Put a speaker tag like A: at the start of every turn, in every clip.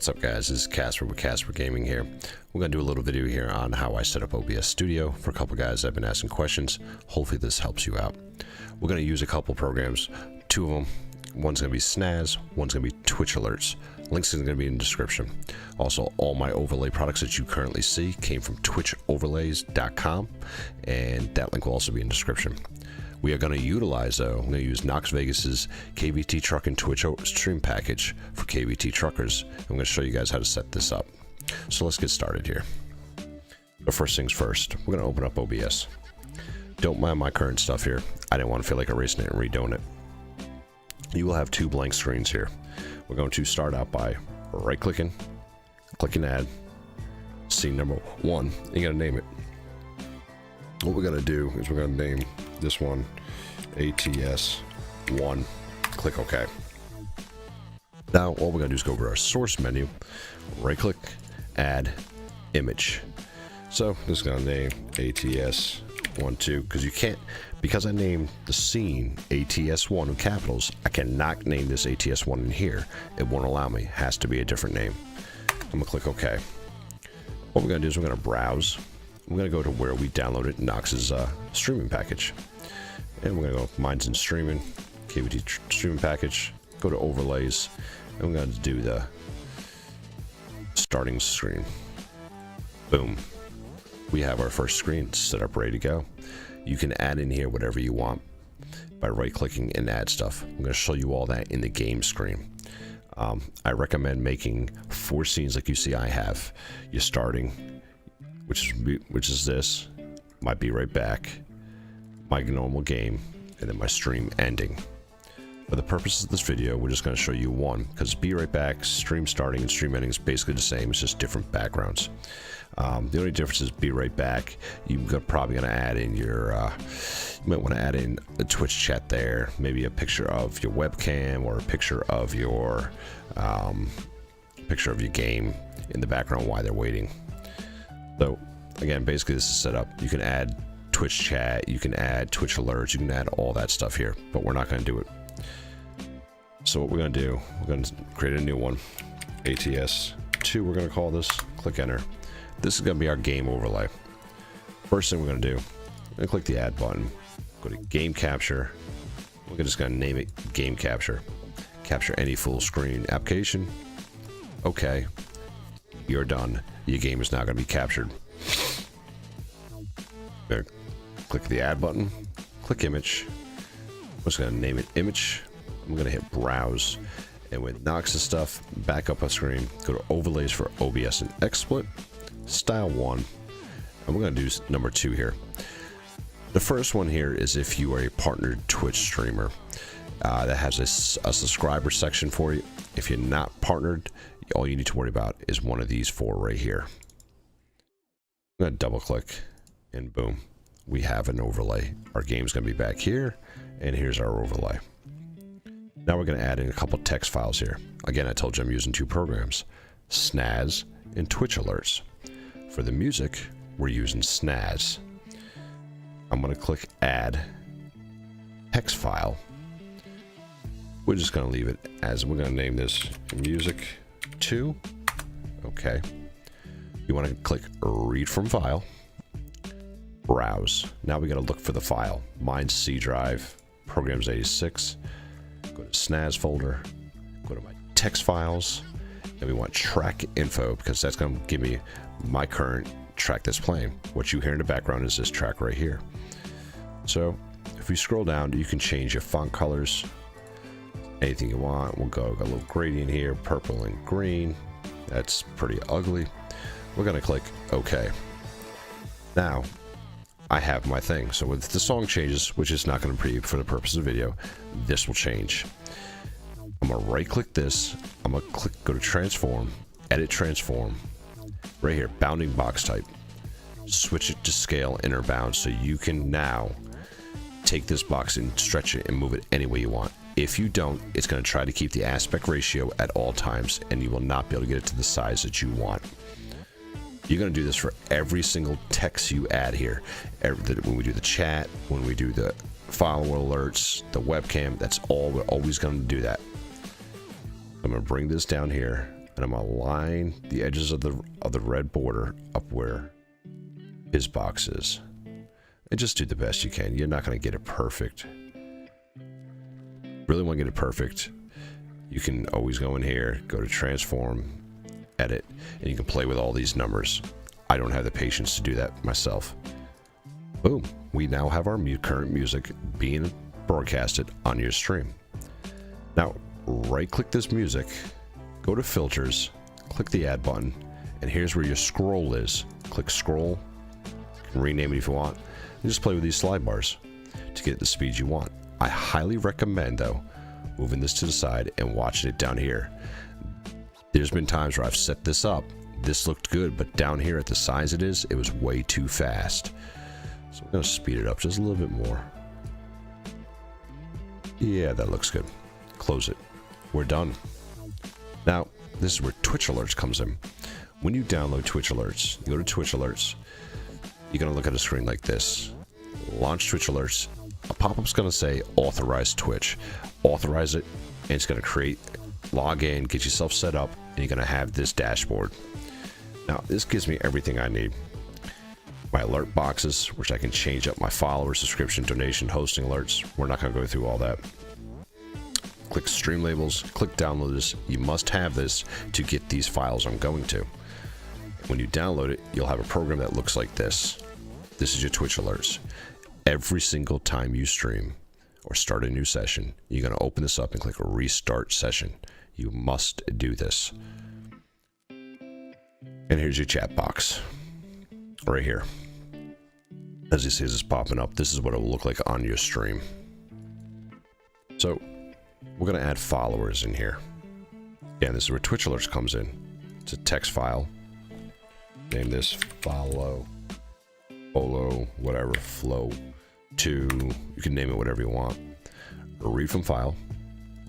A: What's up guys, this is Casper with Casper Gaming here. We're going to do a little video here on how I set up OBS Studio for a couple guys that have been asking questions. Hopefully this helps you out. We're going to use a couple programs, two of them. One's going to be Snaz, one's going to be Twitch Alerts. Links are going to be in the description. Also, all my overlay products that you currently see came from twitchoverlays.com, and that link will also be in the description. We are going to utilize, though, I'm going to use Knox Vegas's KVT Truck and Twitch stream package for KVT truckers. I'm going to show you guys how to set this up. So let's get started here. But first things first, we're going to open up OBS. Don't mind my current stuff here. I didn't want to feel like erasing it and redoing it. You will have two blank screens here. We're going to start out by right-clicking, clicking Add, scene number 1. You got to name it. What we're going to do is we're going to name this one ATS1. Click OK. Now all we're going to do is go over our source menu, right click, add image. So this is going to name ATS12 because you can't, because I named the scene ATS1 in capitals, I cannot name this ATS1 in here. It won't allow me. It has to be a different name. I'm going to click OK. What we're going to do is we're going to browse. I'm going to go to where we downloaded Knox's streaming package. And we're going to go, mine's in streaming, KVT streaming package, go to overlays, and we're going to do the starting screen. Boom. We have our first screen set up, ready to go. You can add in here whatever you want by right-clicking and add stuff. I'm going to show you all that in the game screen. I recommend making 4 scenes like you see I have. You're starting, which is this, my be right back, my normal game, and then my stream ending. For the purposes of this video, we're just going to show you one, because be right back, stream starting, and stream ending is basically the same. It's just different backgrounds. The only difference is be right back. You're probably going to add in your, you might want to add in a Twitch chat there, maybe a picture of your webcam or a picture of your game in the background while they're waiting. So again, basically this is set up. You can add Twitch chat, you can add Twitch alerts, you can add all that stuff here, but we're not going to do it. So what we're going to do, we're going to create a new one, ATS2 we're going to call this, click enter. This is going to be our game overlay. First thing we're going to do, I'm going to click the add button, go to game capture, we're just going to name it game capture. Capture any full screen application. Okay, you're done. Your game is now going to be captured. Click the add button, click image. I'm just going to name it image. I'm going to hit browse, and with Knox's stuff, back up a screen, go to overlays for OBS and XSplit, style 1, and we're going to do number 2 here. The first one here is if you are a partnered Twitch streamer that has a subscriber section for you. If you're not partnered, all you need to worry about is one of these 4 right here. I'm going to double click, and boom, we have an overlay. Our game's going to be back here, and here's our overlay. Now we're going to add in a couple text files here. Again, I told you I'm using 2 programs, Snaz and Twitch Alerts. For the music, we're using Snaz. I'm going to click add text file. We're just going to leave it as, we're going to name this music 2. Okay. You want to click read from file. Browse. Now we got to look for the file. Mine's C drive, programs 86. Go to Snaz folder, go to my text files, and we want track info because that's going to give me my current track that's playing. What you hear in the background is this track right here. So if we scroll down, you can change your font colors, anything you want. We'll go a little gradient here, purple and green. That's pretty ugly. We're going to click OK. Now I have my thing. So if the song changes, which is not going to be for the purpose of the video, this will change. I'm going to right click this. I'm going to go to transform, edit transform, right here, bounding box type. Switch it to scale inner bound so you can now take this box and stretch it and move it any way you want. If you don't, it's going to try to keep the aspect ratio at all times, and you will not be able to get it to the size that you want. You're going to do this for every single text you add here. When we do the chat, when we do the follower alerts, the webcam, that's all. We're always going to do that. I'm going to bring this down here. and I'm gonna line the edges of the red border up where his box is. And just do the best you can. You're not gonna get it perfect. Really want to get it perfect, you can always go in here, go to transform, edit, and you can play with all these numbers. I don't have the patience to do that myself. Boom, we now have our current music being broadcasted on your stream. Now, right click this music, go to filters, click the add button, and here's where your scroll is. Click scroll, you can rename it if you want, and just play with these slide bars to get the speed you want. I highly recommend, though, moving this to the side and watching it down here. There's been times where I've set this up, this looked good, but down here at the size it was way too fast. So I'm going to speed it up just a little bit more. Yeah, that looks good. Close it. We're done. Now, this is where Twitch Alerts comes in. When you download Twitch Alerts, you go to Twitch Alerts, you're going to look at a screen like this. Launch Twitch Alerts. A pop-up's going to say authorize Twitch. Authorize it, and it's going to create, log in, get yourself set up, and you're going to have this dashboard. Now, this gives me everything I need. My alert boxes, which I can change up my follower, subscription, donation, hosting alerts. We're not going to go through all that. Click stream labels, click download this. You must have this to get these files I'm going to. When you download it, you'll have a program that looks like this. This is your Twitch alerts. Every single time you stream or start a new session, you're going to open this up and click restart session. You must do this. And here's your chat box right here. As you see, this is popping up. This is what it will look like on your stream. So we're going to add followers in here. Again, this is where Twitch alerts comes in. It's a text file. Name this follow, whatever, flow 2. You can name it whatever you want. Read from file,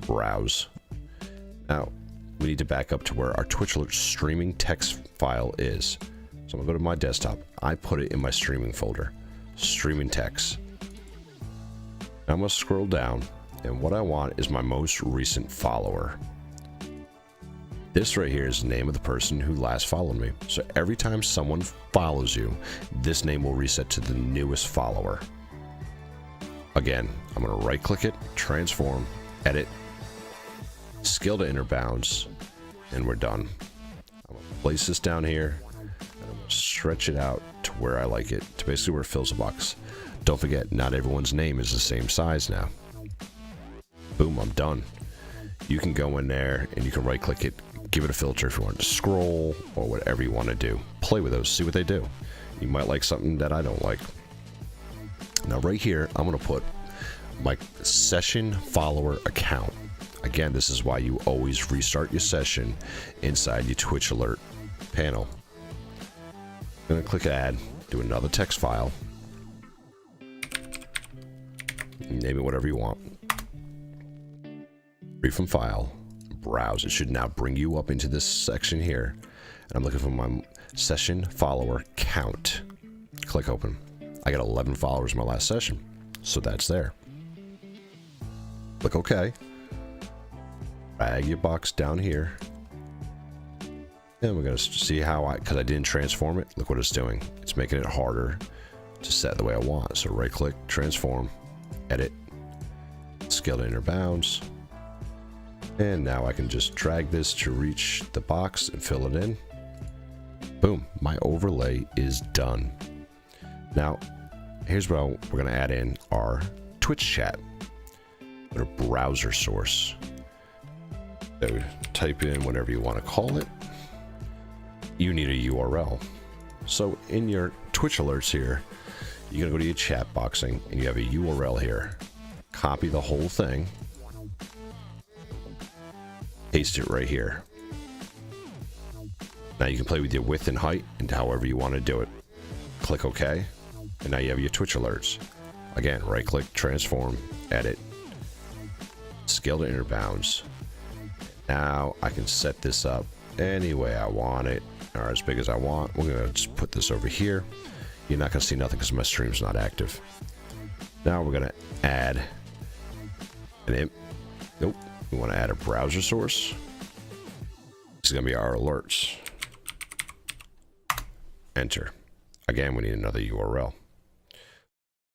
A: browse. Now, we need to back up to where our Twitch alert streaming text file is. So I'm going to go to my desktop. I put it in my streaming folder. Streaming text. Now I'm going to scroll down, and what I want is my most recent follower. This right here is the name of the person who last followed me. So every time someone follows you, this name will reset to the newest follower. Again, I'm going to right click it, transform, edit, scale to inner bounds, and we're done. I'm going to place this down here, and I'm going to stretch it out to where I like it, to basically where it fills the box. Don't forget, not everyone's name is the same size now. Boom, I'm done. You can go in there and you can right click it, give it a filter if you want to scroll or whatever you want to do. Play with those, see what they do. You might like something that I don't like. Now right here, I'm going to put my session follower account. Again, this is why you always restart your session inside your Twitch alert panel. I'm going to click add, do another text file. Name it whatever you want. Read from file, browse. It should now bring you up into this section here. And I'm looking for my session follower count. Click open. I got 11 followers in my last session, so that's there. Click OK. Drag your box down here. And we're going to see how because I didn't transform it, look what it's doing. It's making it harder to set the way I want. So right click, transform, edit, scale to inner bounds. And now I can just drag this to reach the box and fill it in. Boom, my overlay is done. Now, here's what we're going to add in our Twitch chat. Go to browser source. So type in whatever you want to call it. You need a URL. So in your Twitch alerts here, you're going to go to your chat boxing and you have a URL here. Copy the whole thing. Paste it right here. Now you can play with your width and height and however you want to do it. Click OK. And now you have your Twitch alerts. Again, right click, transform, edit, scale to inner bounds. Now I can set this up any way I want it, or as big as I want. We're going to just put this over here. You're not going to see nothing because my stream's not active. Now we're going to add an imp. Nope. We want to add a browser source. This is going to be our alerts. Enter. Again, we need another URL. What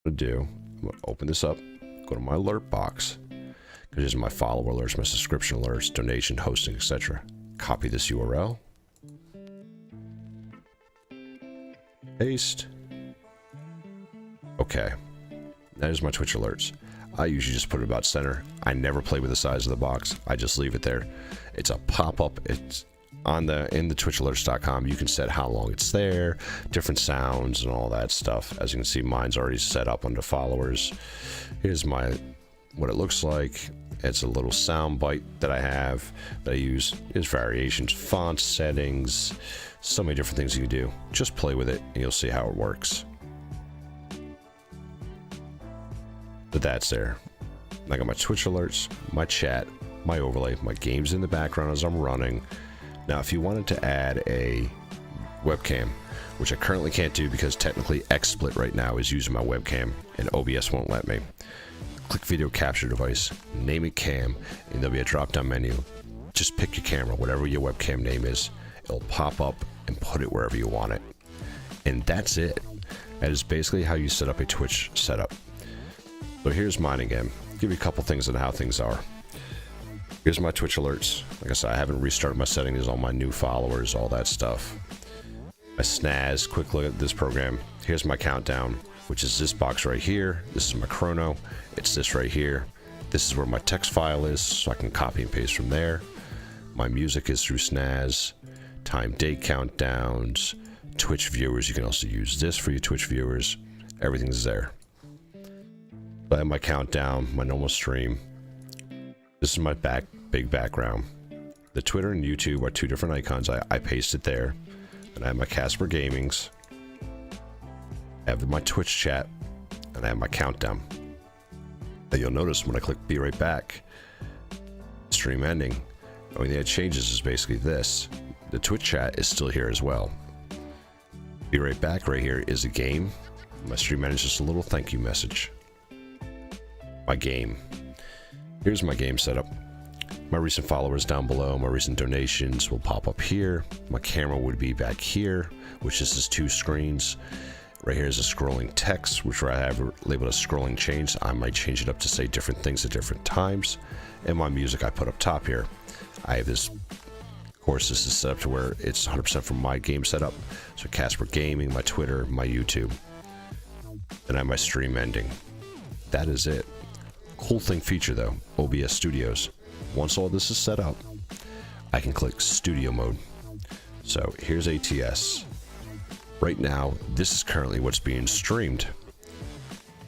A: I'm going to do, I'm going to open this up, go to my alert box, because here's my follower alerts, my subscription alerts, donation, hosting, etc. Copy this URL. Paste. Okay. That is my Twitch alerts. I usually just put it about center. I never play with the size of the box. I just leave it there. It's a pop-up. It's in the twitchalerts.com. You can set how long it's there, different sounds and all that stuff. As you can see, mine's already set up under followers. Here's what it looks like. It's a little sound bite that I have that I use. There's variations, font settings, so many different things you can do. Just play with it and you'll see how it works. But that's there. I got my Twitch alerts, my chat, my overlay, my games in the background as I'm running. Now, if you wanted to add a webcam, which I currently can't do because technically XSplit right now is using my webcam and OBS won't let me. Click video capture device, name it cam, and there'll be a drop-down menu. Just pick your camera, whatever your webcam name is. It'll pop up and put it wherever you want it. And that's it. That is basically how you set up a Twitch setup. So here's mine again. I'll give you a couple things on how things are. Here's my Twitch alerts. Like I said, I haven't restarted my settings, all my new followers, all that stuff. My snaz, quick look at this program. Here's my countdown, which is this box right here. This is my chrono. It's this right here. This is where my text file is, so I can copy and paste from there. My music is through snaz. Time, date countdowns. Twitch viewers, you can also use this for your Twitch viewers. Everything's there. I have my countdown, my normal stream. This is my big background. The Twitter and YouTube are two different icons. I paste it there. And I have my Casper Gamings. I have my Twitch chat. And I have my countdown. And you'll notice when I click be right back, stream ending. The only thing that changes is basically this. The Twitch chat is still here as well. Be right back right here is a game. My stream ending is just a little thank you message. My game. Here's my game setup. My recent followers down below, my recent donations will pop up here. My camera would be back here, which is just two screens. Right here is a scrolling text, which I have labeled as scrolling change. I might change it up to say different things at different times. And my music I put up top here. I have this, of course, this is set up to where it's 100% from my game setup. So Casper Gaming, my Twitter, my YouTube. And I have my stream ending. That is it. Cool thing feature though, OBS Studios. Once all this is set up, I can click studio mode. So here's ATS. Right now, this is currently what's being streamed.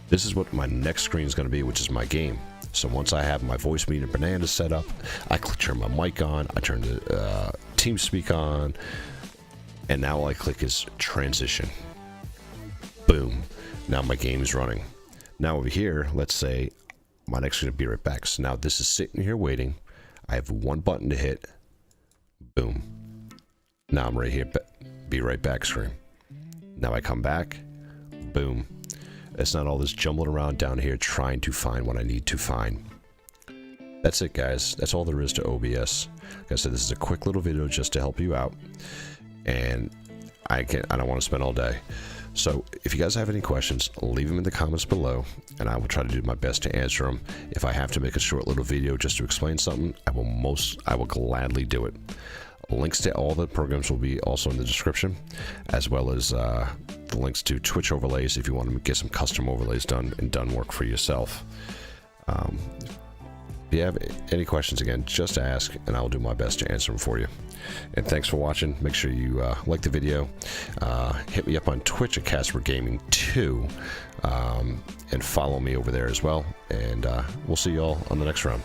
A: This is what my next screen is going to be, which is my game. So once I have my voice meter banana set up, I turn my mic on, I turn the TeamSpeak on, and now all I click is transition. Boom. Now my game is running. Now over here, let's say my next is going to be right back. So now this is sitting here waiting. I have one button to hit. Boom. Now I'm right here. Be right back screen. Now I come back. Boom. It's not all this jumbling around down here trying to find what I need to find. That's it, guys. That's all there is to OBS. Like I said, this is a quick little video just to help you out. And I don't want to spend all day. So if you guys have any questions, leave them in the comments below, and I will try to do my best to answer them. If I have to make a short little video just to explain something, I will gladly do it. Links to all the programs will be also in the description, as well as the links to Twitch overlays if you want to get some custom overlays done and done work for yourself. If you have any questions, again, just ask, and I'll do my best to answer them for you. And thanks for watching. Make sure you like the video. Hit me up on Twitch at Casper Gaming 2, and follow me over there as well. And we'll see you all on the next round.